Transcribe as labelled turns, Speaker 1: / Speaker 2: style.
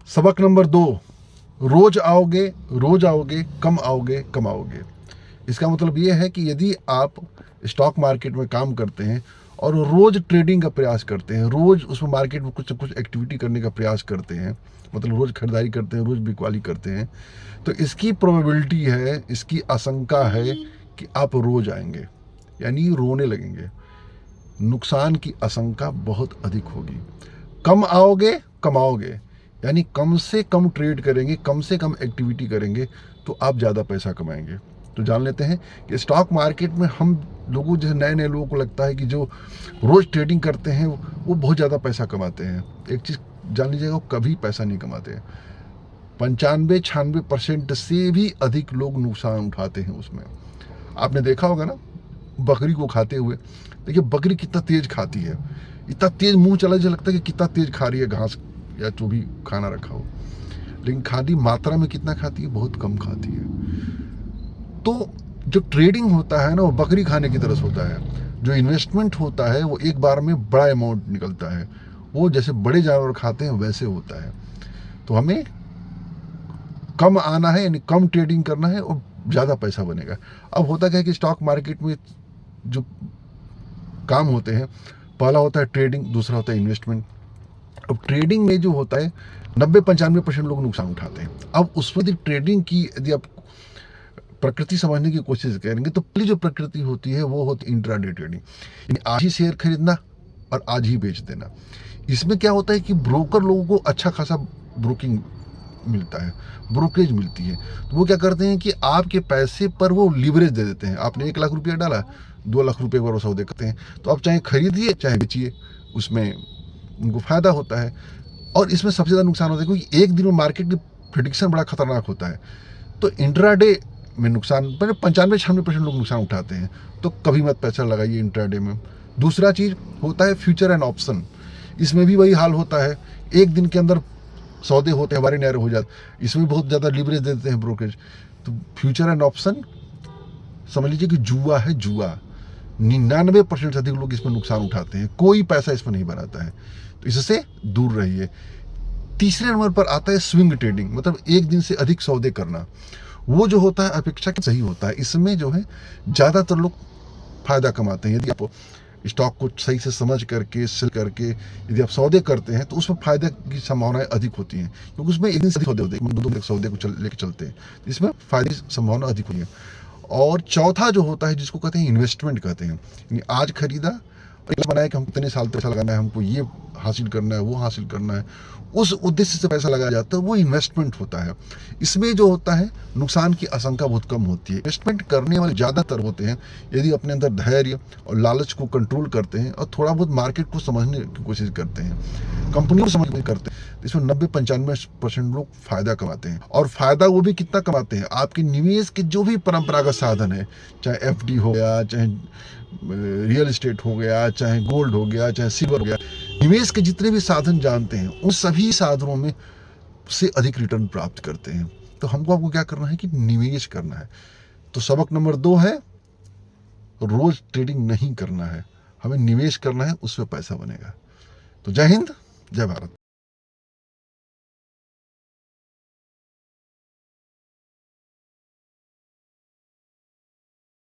Speaker 1: सबक नंबर 2, रोज आओगे कमाओगे। इसका मतलब ये है कि यदि आप स्टॉक मार्केट में काम करते हैं और रोज ट्रेडिंग का प्रयास करते हैं, रोज उसमें मार्केट में कुछ न कुछ एक्टिविटी करने का प्रयास करते हैं, मतलब रोज खरीदारी करते हैं, रोज बिकवाली करते हैं, तो इसकी प्रोबेबिलिटी है, इसकी आशंका है कि आप रोज आएंगे, यानी रोने लगेंगे। नुकसान की आशंका बहुत अधिक होगी। कम आओगे कमाओगे, यानी कम से कम ट्रेड करेंगे, कम से कम एक्टिविटी करेंगे तो आप ज़्यादा पैसा कमाएंगे। तो जान लेते हैं कि स्टॉक मार्केट में हम लोगों, जैसे नए नए लोगों को लगता है कि जो रोज़ ट्रेडिंग करते हैं वो बहुत ज़्यादा पैसा कमाते हैं। एक चीज़ जान लीजिएगा, वो कभी पैसा नहीं कमाते हैं। 95-96% से भी अधिक लोग नुकसान उठाते हैं उसमें। आपने देखा होगा ना बकरी को खाते हुए। देखिए बकरी कितना तेज खाती है, इतना तेज मुंह चला जो लगता है कि कितना तेज खा रही है घास या जो भी खाना रखा हो, लेकिन खाती मात्रा में कितना खाती है, बहुत कम खाती है। तो जो ट्रेडिंग होता है ना, वो बकरी खाने की तरह होता है। जो इन्वेस्टमेंट होता है वो एक बार में बड़ा अमाउंट निकलता है, वो जैसे बड़े जानवर खाते हैं वैसे होता है। तो हमें कम आना है, यानी कम ट्रेडिंग करना है और ज़्यादा पैसा बनेगा। अब होता क्या है कि स्टॉक मार्केट में जो काम होते हैं, पहला होता है ट्रेडिंग, दूसरा होता है इन्वेस्टमेंट। अब ट्रेडिंग में जो होता है 90-95% लोग नुकसान उठाते हैं। अब उसमें यदि ट्रेडिंग की यदि आप प्रकृति समझने की कोशिश करेंगे तो पहली जो प्रकृति होती है वो होती है इंट्राडे ट्रेडिंग, यानी आज ही शेयर खरीदना और आज ही बेच देना। इसमें क्या होता है कि ब्रोकर लोगों को अच्छा खासा ब्रोकिंग मिलता है, ब्रोकरेज मिलती है। तो वो क्या करते हैं कि आपके पैसे पर वो लीवरेज दे देते हैं। आपने 1 लाख रुपया डाला, 2 लाख रुपये पर वो सौदे करते हैं, तो आप चाहे खरीदिए चाहे बेचिए, उसमें उनको फ़ायदा होता है। और इसमें सबसे ज़्यादा नुकसान होता है क्योंकि एक दिन में मार्केट की प्रेडिक्शन बड़ा खतरनाक होता है। तो इंट्राडे में नुकसान, पहले 95-96% लोग नुकसान उठाते हैं, तो कभी मत पैसा लगाइए इंट्राडे में। दूसरा चीज़ होता है फ्यूचर एंड ऑप्शन। इसमें भी वही हाल होता है, एक दिन के अंदर सौदे होते हैं, हमारे नहर हो जाते, इसमें बहुत ज़्यादा लीवरेज देते हैं ब्रोकरेज। तो फ्यूचर एंड ऑप्शन समझ लीजिए कि जुआ है, जुआ। 99% से अधिक लोग इसमें नुकसान उठाते हैं, कोई पैसा इसमें नहीं बनाता है, तो इससे दूर रहिए। तीसरे नंबर पर आता है स्विंग ट्रेडिंग, मतलब एक दिन से अधिक सौदे करना। वो जो होता है अपेक्षाकृत सही होता है, इसमें जो है ज़्यादातर लोग फ़ायदा कमाते हैं। यदि आप स्टॉक को सही से समझ करके सेल करके यदि आप सौदे करते हैं तो उसमें फ़ायदे की संभावनाएं अधिक होती हैं, क्योंकि उसमें एक दिन से अधिक सौदे होते हैं, 2 सौदे को लेकर चलते हैं, इसमें फ़ायदे की संभावना अधिक होती है। और चौथा जो होता है जिसको कहते हैं इन्वेस्टमेंट कहते हैं, यानी आज खरीदा और बनाया कि हम कितने साल पैसा लगाना है, हमको ये हासिल करना है, वो हासिल करना है, उस उद्देश्य से पैसा लगाया जाता है, वो इन्वेस्टमेंट होता है। इसमें जो होता है नुकसान की आशंका बहुत कम होती है। इन्वेस्टमेंट करने वाले ज़्यादातर होते हैं यदि अपने अंदर धैर्य और लालच को कंट्रोल करते हैं और थोड़ा बहुत मार्केट को समझने की कोशिश करते हैं, कंपनियों को समझने करते हैं। इसमें 90-95% लोग फ़ायदा कमाते हैं। और फ़ायदा वो भी कितना कमाते हैं, आपके निवेश के जो भी परंपरागत साधन है, चाहे एफडी हो गया, चाहे रियल इस्टेट हो गया, चाहे गोल्ड हो गया, चाहे सिल्वर हो गया, निवेश के जितने भी साधन जानते हैं उन सभी साधनों में से अधिक रिटर्न प्राप्त करते हैं। तो आपको क्या करना है कि निवेश करना है। तो सबक नंबर 2 है, रोज ट्रेडिंग नहीं करना है, हमें निवेश करना है, उसमें पैसा बनेगा। तो जय हिंद, जय भारत।